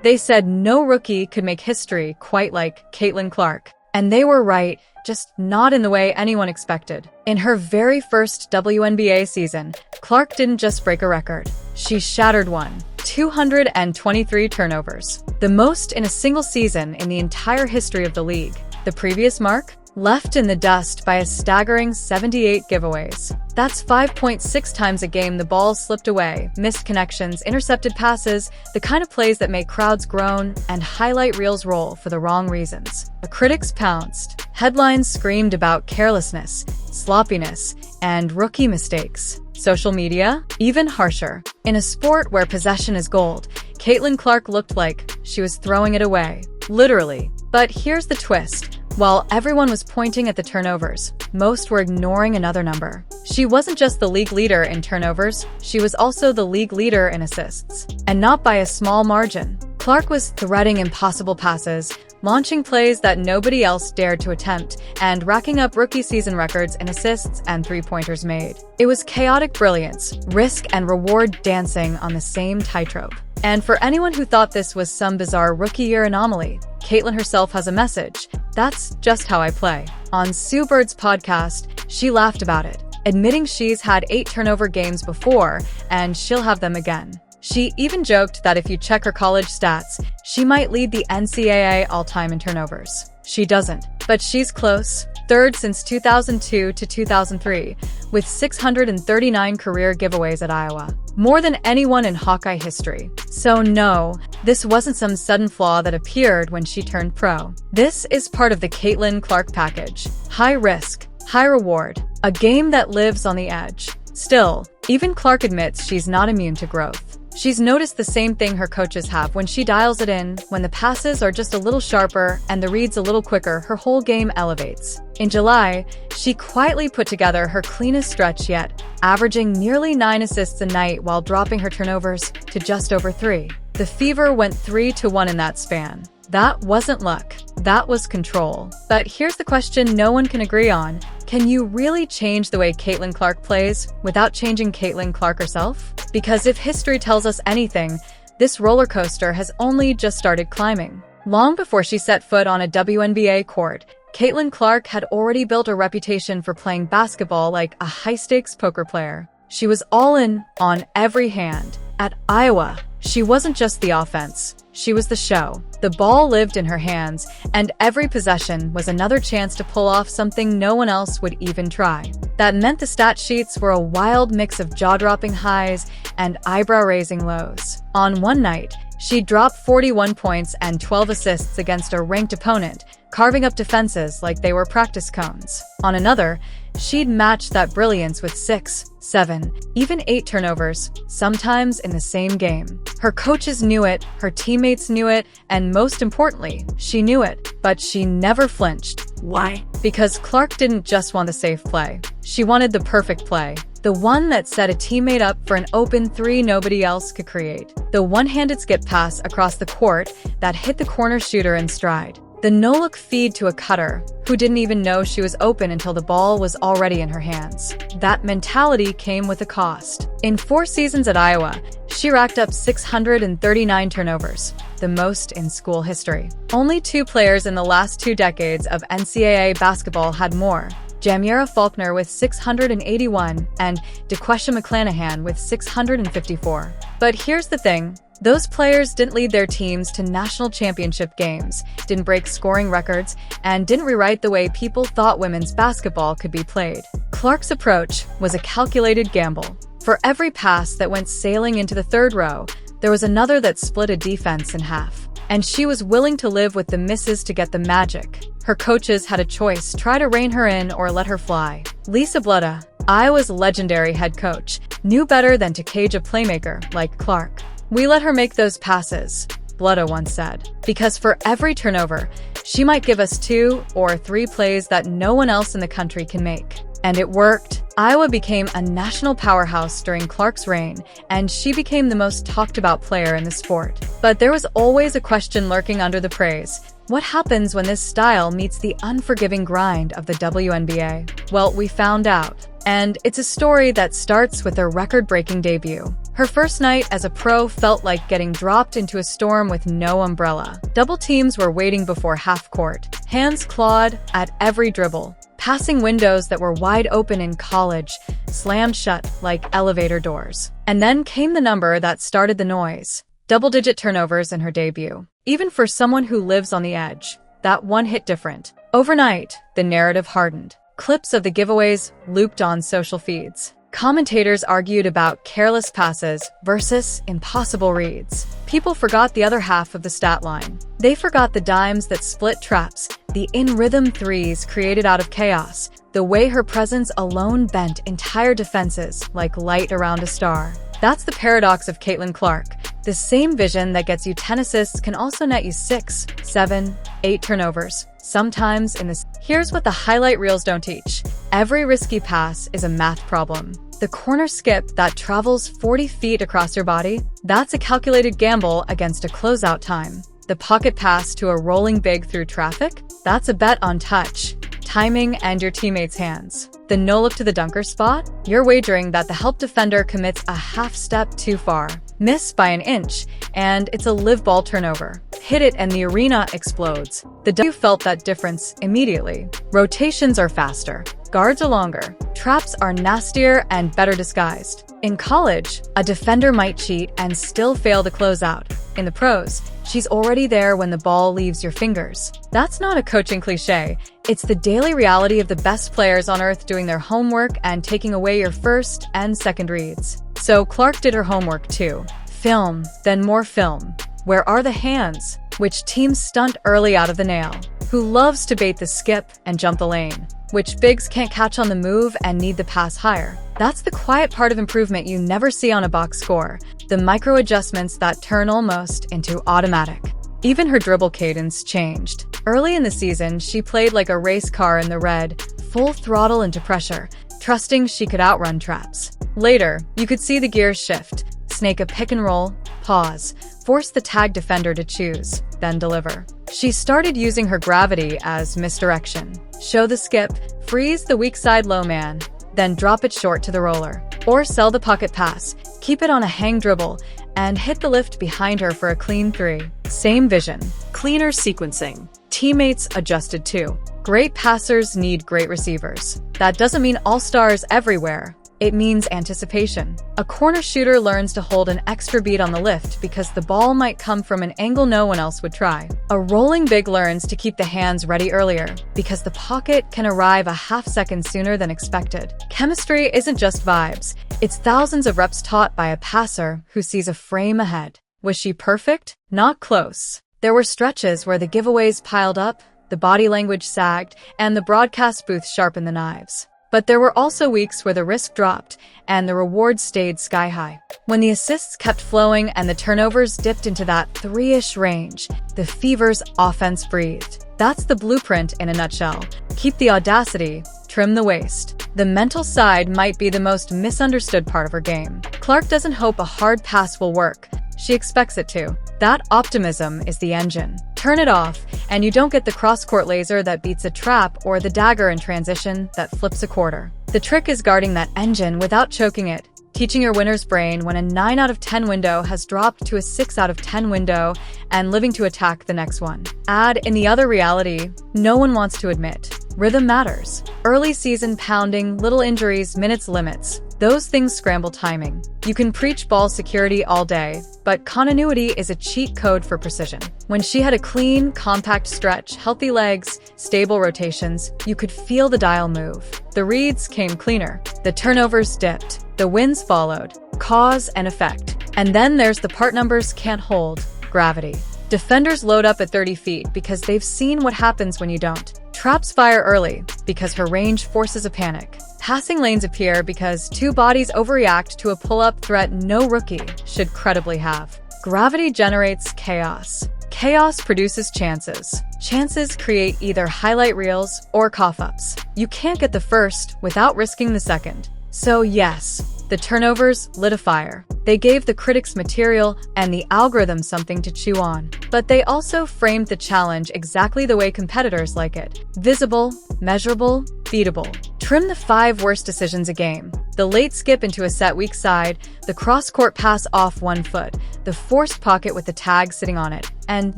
They said no rookie could make history quite like Caitlin Clark. And they were right, just not in the way anyone expected. In her very first WNBA season, Clark didn't just break a record. She shattered one. 223 turnovers. The most in a single season in the entire history of the league. The previous mark? Left in the dust by a staggering 78 giveaways. That's 5.6 times a game the ball slipped away, missed connections, intercepted passes, the kind of plays that make crowds groan and highlight reels roll for the wrong reasons. The critics pounced. Headlines screamed about carelessness, sloppiness, and rookie mistakes. Social media? Even harsher. In a sport where possession is gold, Caitlin Clark looked like she was throwing it away. Literally. But here's the twist. While everyone was pointing at the turnovers, most were ignoring another number. She wasn't just the league leader in turnovers, she was also the league leader in assists. And not by a small margin. Clark was threading impossible passes, launching plays that nobody else dared to attempt, and racking up rookie season records in assists and three-pointers made. It was chaotic brilliance, risk and reward dancing on the same tightrope. And for anyone who thought this was some bizarre rookie year anomaly, Caitlin herself has a message. That's just how I play. On Sue Bird's podcast, she laughed about it, admitting she's had 8 turnover games before, and she'll have them again. She even joked that if you check her college stats, she might lead the NCAA all-time in turnovers. She doesn't, but she's close. Third since 2002 to 2003, with 639 career giveaways at Iowa. More than anyone in Hawkeye history. So no, this wasn't some sudden flaw that appeared when she turned pro. This is part of the Caitlin Clark package. High risk, high reward, a game that lives on the edge. Still, even Clark admits she's not immune to growth. She's noticed the same thing her coaches have when she dials it in. When the passes are just a little sharper and the reads a little quicker, her whole game elevates. In July, she quietly put together her cleanest stretch yet, averaging nearly 9 assists a night while dropping her turnovers to just over 3. The Fever went 3-1 in that span. That wasn't luck. That was control. But here's the question no one can agree on. Can you really change the way Caitlin Clark plays without changing Caitlin Clark herself? Because if history tells us anything, this roller coaster has only just started climbing. Long before she set foot on a WNBA court, Caitlin Clark had already built a reputation for playing basketball like a high-stakes poker player. She was all in on every hand. At Iowa, she wasn't just the offense. She was the show. The ball lived in her hands, and every possession was another chance to pull off something no one else would even try. That meant the stat sheets were a wild mix of jaw-dropping highs and eyebrow-raising lows. On one night, she dropped 41 points and 12 assists against a ranked opponent, carving up defenses like they were practice cones. On another, she'd matched that brilliance with 6, 7, even 8 turnovers, sometimes in the same game. Her coaches knew it, her teammates knew it, and most importantly, she knew it. But she never flinched. Why? Because Clark didn't just want the safe play. She wanted the perfect play. The one that set a teammate up for an open 3 nobody else could create. The one-handed skip pass across the court that hit the corner shooter in stride. The no-look feed to a cutter who didn't even know she was open until the ball was already in her hands. That mentality came with a cost. In 4 seasons at Iowa, she racked up 639 turnovers, the most in school history. Only 2 players in the last 2 decades of NCAA basketball had more. Jamyera Faulkner with 681 and DeQuesha McClanahan with 654. But here's the thing. Those players didn't lead their teams to national championship games, didn't break scoring records, and didn't rewrite the way people thought women's basketball could be played. Clark's approach was a calculated gamble. For every pass that went sailing into the third row, there was another that split a defense in half. And she was willing to live with the misses to get the magic. Her coaches had a choice, try to rein her in or let her fly. Lisa Blutta, Iowa's legendary head coach, knew better than to cage a playmaker like Clark. "We let her make those passes," Blutta once said, "because for every turnover, she might give us 2 or 3 plays that no one else in the country can make." And it worked. Iowa became a national powerhouse during Clark's reign, and she became the most talked about player in the sport. But there was always a question lurking under the praise. What happens when this style meets the unforgiving grind of the WNBA? Well, we found out. And it's a story that starts with her record-breaking debut. Her first night as a pro felt like getting dropped into a storm with no umbrella. Double teams were waiting before half court, hands clawed at every dribble. Passing windows that were wide open in college slammed shut like elevator doors. And then came the number that started the noise. Double-digit turnovers in her debut. Even for someone who lives on the edge, that one hit different. Overnight, the narrative hardened. Clips of the giveaways looped on social feeds. Commentators argued about careless passes versus impossible reads. People forgot the other half of the stat line. They forgot the dimes that split traps, the in-rhythm threes created out of chaos, the way her presence alone bent entire defenses like light around a star. That's the paradox of Caitlin Clark. The same vision that gets you 10 assists can also net you 6, 7, 8 turnovers. Sometimes in this. Here's what the highlight reels don't teach. Every risky pass is a math problem. The corner skip that travels 40 feet across your body, that's a calculated gamble against a closeout time. The pocket pass to a rolling big through traffic, that's a bet on touch, timing, and your teammates' hands. The no-look to the dunker spot, you're wagering that the help defender commits a half step too far. Miss by an inch, and it's a live ball turnover. Hit it and the arena explodes. The W felt that difference immediately. Rotations are faster. Guards are longer. Traps are nastier and better disguised. In college, a defender might cheat and still fail to close out. In the pros, she's already there when the ball leaves your fingers. That's not a coaching cliche. It's the daily reality of the best players on earth doing their homework and taking away your first and second reads. So Clark did her homework too. Film, then more film. Where are the hands? Which teams stunt early out of the nail? Who loves to bait the skip and jump the lane? Which bigs can't catch on the move and need the pass higher? That's the quiet part of improvement you never see on a box score. The micro adjustments that turn almost into automatic. Even her dribble cadence changed. Early in the season, she played like a race car in the red, full throttle into pressure, trusting she could outrun traps. Later, you could see the gears shift, snake a pick and roll, pause, force the tag defender to choose, then deliver. She started using her gravity as misdirection. Show the skip, freeze the weak side low man, then drop it short to the roller. Or sell the pocket pass, keep it on a hang dribble, and hit the lift behind her for a clean 3. Same vision. Cleaner sequencing. Teammates adjusted too. Great passers need great receivers. That doesn't mean all-stars everywhere. It means anticipation. A corner shooter learns to hold an extra beat on the lift because the ball might come from an angle no one else would try. A rolling big learns to keep the hands ready earlier because the pocket can arrive a half second sooner than expected. Chemistry isn't just vibes. It's thousands of reps taught by a passer who sees a frame ahead. Was she perfect? Not close. There were stretches where the giveaways piled up, the body language sagged, and the broadcast booth sharpened the knives. But there were also weeks where the risk dropped and the rewards stayed sky high. When the assists kept flowing and the turnovers dipped into that 3-ish range, the Fever's offense breathed. That's the blueprint in a nutshell. Keep the audacity, trim the waist. The mental side might be the most misunderstood part of her game. Clark doesn't hope a hard pass will work. She expects it to. That optimism is the engine. Turn it off, and you don't get the cross-court laser that beats a trap or the dagger in transition that flips a quarter. The trick is guarding that engine without choking it, teaching your winner's brain when a 9 out of 10 window has dropped to a 6 out of 10 window and living to attack the next one. Add in the other reality no one wants to admit. Rhythm matters. Early season pounding, little injuries, minutes limits. Those things scramble timing. You can preach ball security all day, but continuity is a cheat code for precision. When she had a clean, compact stretch, healthy legs, stable rotations, you could feel the dial move. The reads came cleaner. The turnovers dipped. The wins followed. Cause and effect. And then there's the part numbers can't hold. Gravity. Defenders load up at 30 feet because they've seen what happens when you don't. Traps fire early because her range forces a panic. Passing lanes appear because two bodies overreact to a pull-up threat no rookie should credibly have. Gravity generates chaos. Chaos produces chances. Chances create either highlight reels or cough-ups. You can't get the first without risking the second. So yes, The turnovers lit a fire. They gave the critics material and the algorithm something to chew on. But they also framed the challenge exactly the way competitors like it. Visible, measurable, beatable. Trim the 5 worst decisions a game. The late skip into a set weak side, the cross-court pass off 1 foot, the forced pocket with the tag sitting on it, and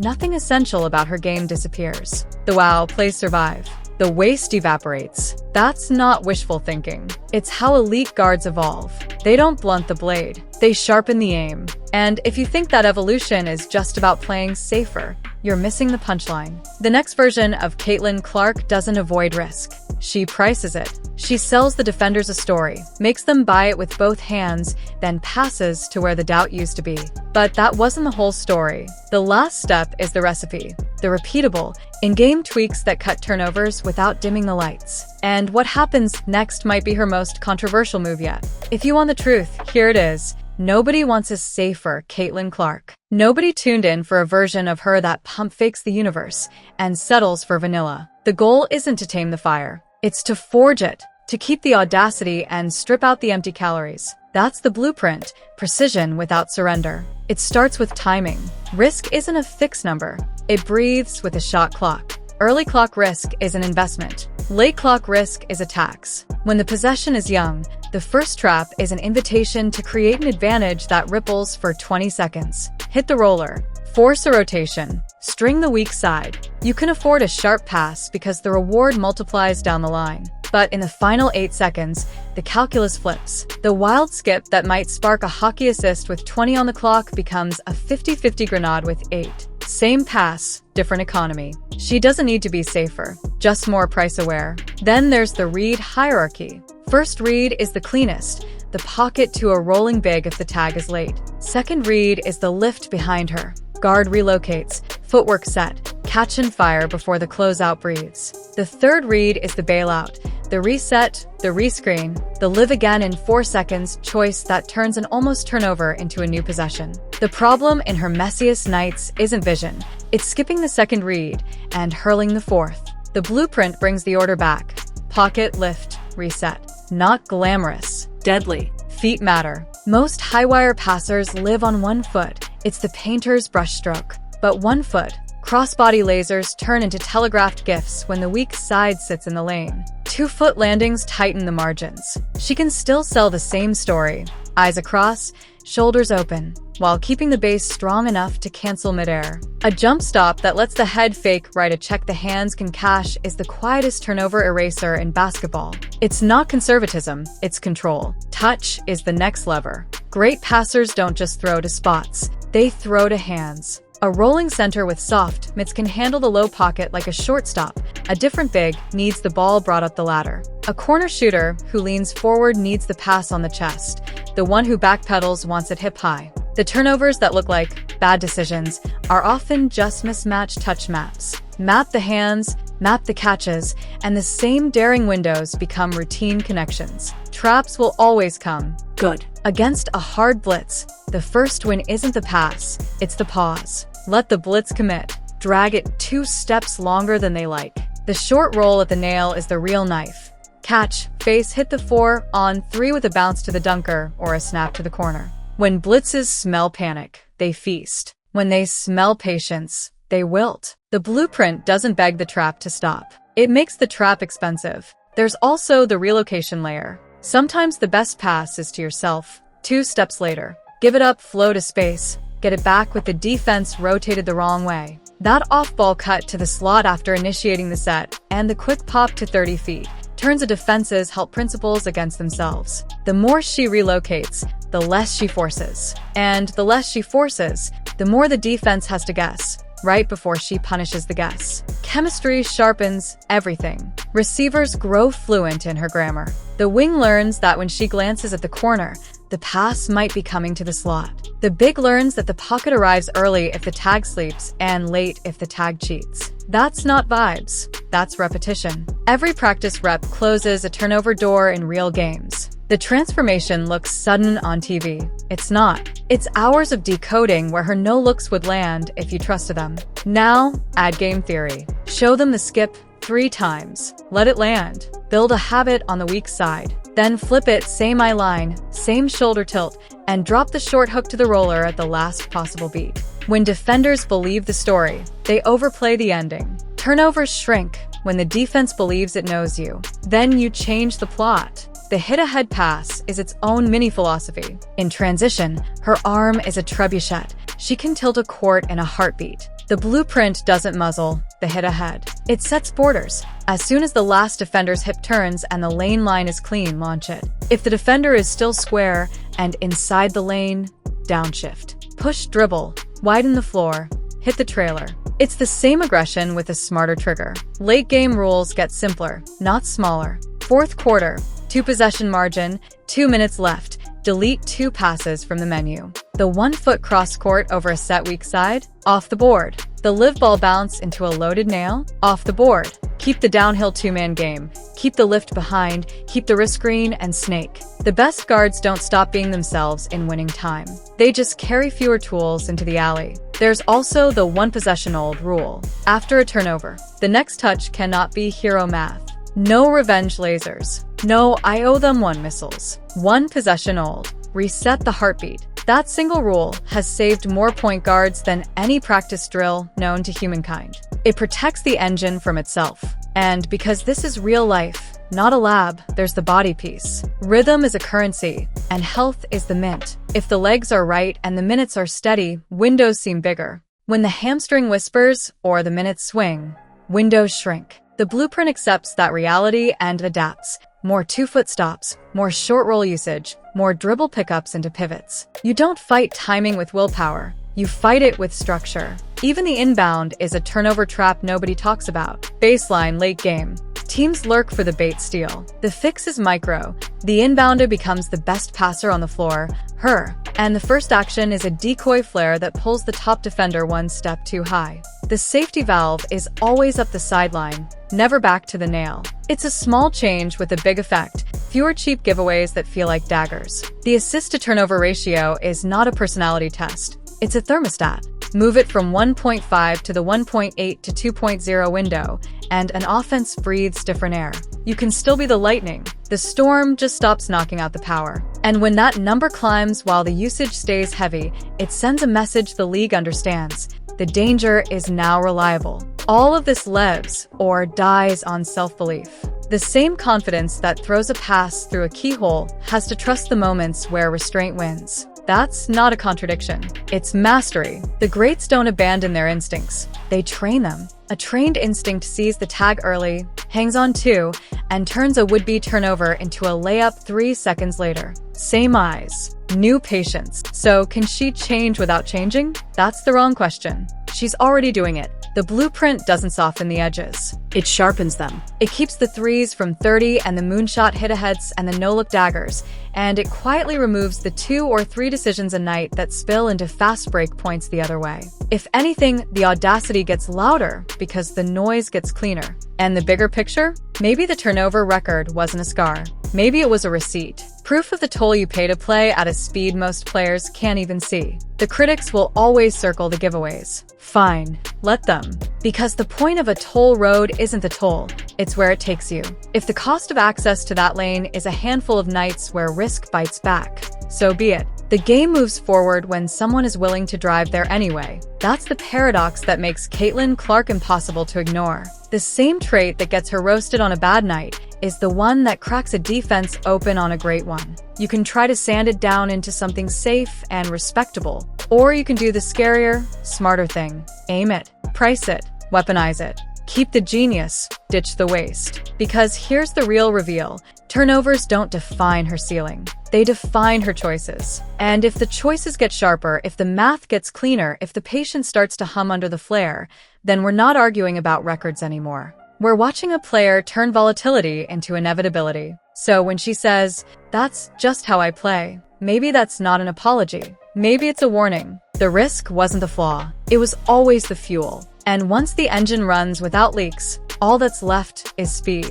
nothing essential about her game disappears. The wow plays survive. The waste evaporates. That's not wishful thinking. It's how elite guards evolve. They don't blunt the blade. They sharpen the aim. And if you think that evolution is just about playing safer, you're missing the punchline. The next version of Caitlin Clark doesn't avoid risk. She prices it. She sells the defenders a story, makes them buy it with both hands, then passes to where the doubt used to be. But that wasn't the whole story. The last step is the recipe. The repeatable, in-game tweaks that cut turnovers without dimming the lights. And what happens next might be her most controversial move yet. If you want the truth, here it is. Nobody wants a safer Caitlin Clark. Nobody tuned in for a version of her that pump fakes the universe and settles for vanilla. The goal isn't to tame the fire. It's to forge it, to keep the audacity and strip out the empty calories. That's the blueprint, precision without surrender. It starts with timing. Risk isn't a fixed number. It breathes with a shot clock. Early clock risk is an investment. Late clock risk is a tax. When the possession is young, the first trap is an invitation to create an advantage that ripples for 20 seconds. Hit the roller. Force a rotation. String the weak side. You can afford a sharp pass because the reward multiplies down the line. But in the final 8 seconds, the calculus flips. The wild skip that might spark a hockey assist with 20 on the clock becomes a 50-50 grenade with 8. Same pass, different economy. She doesn't need to be safer, just more price aware. Then there's the read hierarchy. First read is the cleanest, the pocket to a rolling big if the tag is late. Second read is the lift behind her. Guard relocates, footwork set, catch and fire before the closeout breathes. The third read is the bailout, the reset, the rescreen, the live again in 4 seconds choice that turns an almost turnover into a new possession. The problem in her messiest nights isn't vision. It's skipping the second read and hurling the fourth. The blueprint brings the order back. Pocket, lift, reset. Not glamorous. Deadly. Feet matter. Most high-wire passers live on 1 foot. It's the painter's brushstroke. But 1 foot. Crossbody lasers turn into telegraphed gifts when the weak side sits in the lane. 2-foot landings tighten the margins. She can still sell the same story. Eyes across, shoulders open, while keeping the base strong enough to cancel midair. A jump stop that lets the head fake write a check the hands can cash is the quietest turnover eraser in basketball. It's not conservatism, it's control. Touch is the next lever. Great passers don't just throw to spots, they throw to hands. A rolling center with soft mitts can handle the low pocket like a shortstop. A different big needs the ball brought up the ladder. A corner shooter who leans forward needs the pass on the chest. The one who backpedals wants it hip high. The turnovers that look like bad decisions are often just mismatched touch maps. Map the hands, map the catches, and the same daring windows become routine connections. Traps will always come. Good. Against a hard blitz, the first win isn't the pass, it's the pause. Let the blitz commit. Drag it 2 steps longer than they like. The short roll at the nail is the real knife. Catch, face, hit the 4 on 3 with a bounce to the dunker or a snap to the corner. When blitzes smell panic, they feast. When they smell patience, they wilt. The blueprint doesn't beg the trap to stop. It makes the trap expensive. There's also the relocation layer. Sometimes the best pass is to yourself. 2 steps later. Give it up, flow to space. Get it back with the defense rotated the wrong way. That off-ball cut to the slot after initiating the set, and the quick pop to 30 feet, turns a defense's help principles against themselves. The more she relocates, the less she forces. And the less she forces, the more the defense has to guess, right before she punishes the guess. Chemistry sharpens everything. Receivers grow fluent in her grammar. The wing learns that when she glances at the corner, the pass might be coming to the slot. The big learns that the pocket arrives early if the tag sleeps and late if the tag cheats. That's not vibes, that's repetition. Every practice rep closes a turnover door in real games. The transformation looks sudden on TV. It's not. It's hours of decoding where her no-looks would land if you trusted them. Now, add game theory. Show them the skip, 3 times. Let it land. Build a habit on the weak side. Then flip it same eye line, same shoulder tilt, and drop the short hook to the roller at the last possible beat. When defenders believe the story, they overplay the ending. Turnovers shrink when the defense believes it knows you. Then you change the plot. The hit-ahead pass is its own mini-philosophy. In transition, her arm is a trebuchet. She can tilt a court in a heartbeat. The blueprint doesn't muzzle the hit-ahead. It sets borders. As soon as the last defender's hip turns and the lane line is clean, launch it. If the defender is still square and inside the lane, downshift. Push, dribble, widen the floor, hit the trailer. It's the same aggression with a smarter trigger. Late game rules get simpler, not smaller. Fourth quarter, 2-possession margin, 2 minutes left. Delete 2 passes from the menu. The 1-foot cross court over a set weak side, off the board. The live ball bounce into a loaded nail, off the board. Keep the downhill 2-man game. Keep the lift behind, keep the wrist screen and snake. The best guards don't stop being themselves in winning time. They just carry fewer tools into the alley. There's also the 1-possession-old rule. After a turnover, the next touch cannot be hero math. No revenge lasers. No I owe them 1 missiles. 1-possession-old. Reset the heartbeat. That single rule has saved more point guards than any practice drill known to humankind. It protects the engine from itself. And because this is real life, not a lab, there's the body piece. Rhythm is a currency, and health is the mint. If the legs are right and the minutes are steady, windows seem bigger. When the hamstring whispers or the minutes swing, windows shrink. The blueprint accepts that reality and adapts. More 2-foot stops, more short roll usage, more dribble pickups into pivots. You don't fight timing with willpower. You fight it with structure. Even the inbound is a turnover trap nobody talks about. Baseline late game. Teams lurk for the bait steal. The fix is micro. The inbounder becomes the best passer on the floor, her. And the first action is a decoy flare that pulls the top defender 1 step too high. The safety valve is always up the sideline, never back to the nail. It's a small change with a big effect. Fewer cheap giveaways that feel like daggers. The assist-to-turnover ratio is not a personality test. It's a thermostat. Move it from 1.5 to the 1.8 to 2.0 window, and an offense breathes different air. You can still be the lightning. The storm just stops knocking out the power. And when that number climbs while the usage stays heavy, it sends a message the league understands. The danger is now reliable. All of this lives or dies on self-belief. The same confidence that throws a pass through a keyhole has to trust the moments where restraint wins. That's not a contradiction. It's mastery. The greats don't abandon their instincts. They train them. A trained instinct sees the tag early, hangs on 2, and turns a would-be turnover into a layup 3 seconds later. Same eyes. New patience. So can she change without changing? That's the wrong question. She's already doing it. The blueprint doesn't soften the edges. It sharpens them. It keeps the threes from 30 and the moonshot hit-aheads and the no-look daggers, and it quietly removes the 2 or 3 decisions a night that spill into fast break points the other way. If anything, the audacity gets louder because the noise gets cleaner. And the bigger picture? Maybe the turnover record wasn't a scar. Maybe it was a receipt. Proof of the toll you pay to play at a speed most players can't even see. The critics will always circle the giveaways. Fine, let them. Because the point of a toll road isn't the toll, it's where it takes you. If the cost of access to that lane is a handful of nights where risk bites back, so be it. The game moves forward when someone is willing to drive there anyway. That's the paradox that makes Caitlin Clark impossible to ignore. The same trait that gets her roasted on a bad night is the one that cracks a defense open on a great one. You can try to sand it down into something safe and respectable, or you can do the scarier, smarter thing. Aim it, price it, weaponize it. Keep the genius, ditch the waste. Because here's the real reveal. Turnovers don't define her ceiling. They define her choices. And if the choices get sharper, if the math gets cleaner, if the patience starts to hum under the flare, then we're not arguing about records anymore. We're watching a player turn volatility into inevitability. So when she says, "That's just how I play," maybe that's not an apology. Maybe it's a warning. The risk wasn't the flaw. It was always the fuel. And once the engine runs without leaks, all that's left is speed.